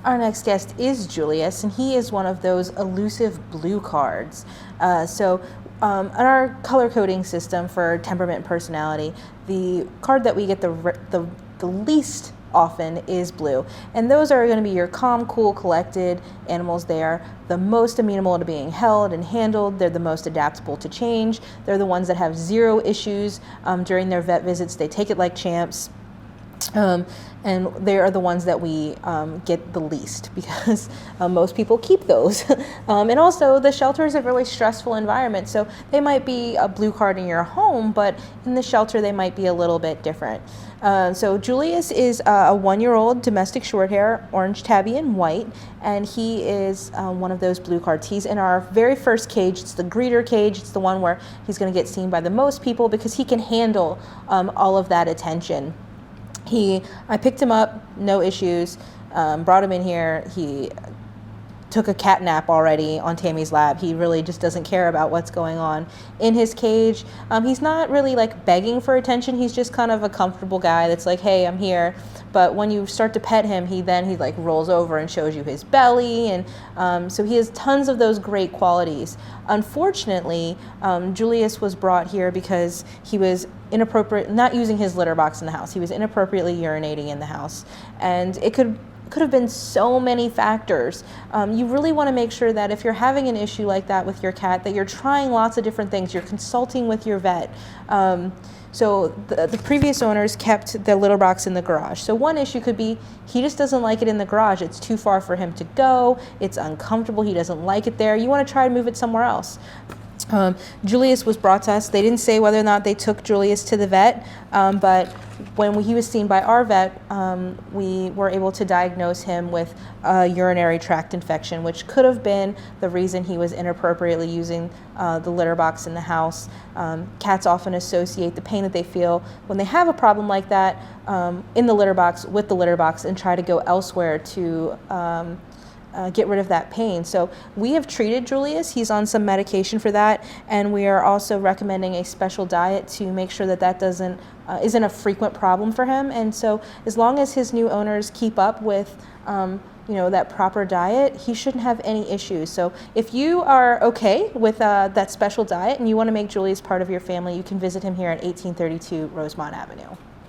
Our next guest is Julius, and he is one of those elusive blue cards. In our color coding system for temperament and personality, the card that we get the least often is blue. And those are going to be your calm, cool, collected animals. They are the most amenable to being held and handled. They're the most adaptable to change. They're the ones that have zero issues during their vet visits. They take it like champs. And they are the ones that we get the least because most people keep those. And also the shelter is a really stressful environment. So they might be a blue card in your home, but in the shelter they might be a little bit different. So Julius is a 1-year-old domestic shorthair, orange tabby and white, and he is one of those blue cards. He's in our very first cage. It's the greeter cage. It's the one where he's going to get seen by the most people because he can handle all of that attention. I picked him up, no issues, brought him in here. He took a cat nap already on Tammy's lap. He really just doesn't care about what's going on in his cage. He's not really like begging for attention. He's just kind of a comfortable guy that's like, hey, I'm here. But when you start to pet him, he like rolls over and shows you his belly. And so he has tons of those great qualities. Unfortunately, Julius was brought here because he was not using his litter box in the house. He was inappropriately urinating in the house. And it could have been so many factors. You really want to make sure that if you're having an issue like that with your cat, that you're trying lots of different things. You're consulting with your vet. So the previous owners kept the litter box in the garage. So one issue could be he just doesn't like it in the garage. It's too far for him to go. It's uncomfortable. He doesn't like it there. You want to try and move it somewhere else. Julius was brought to us. They didn't say whether or not they took Julius to the vet, but when he was seen by our vet, we were able to diagnose him with a urinary tract infection, which could have been the reason he was inappropriately using the litter box in the house. Cats often associate the pain that they feel when they have a problem like that in the litter box with the litter box and try to go elsewhere to get rid of that pain. So we have treated Julius. He's on some medication for that, and we are also recommending a special diet to make sure that isn't a frequent problem for him. And so as long as his new owners keep up with that proper diet, he shouldn't have any issues. So if you are okay with that special diet and you want to make Julius part of your family, you can visit him here at 1832 Rosemont Avenue.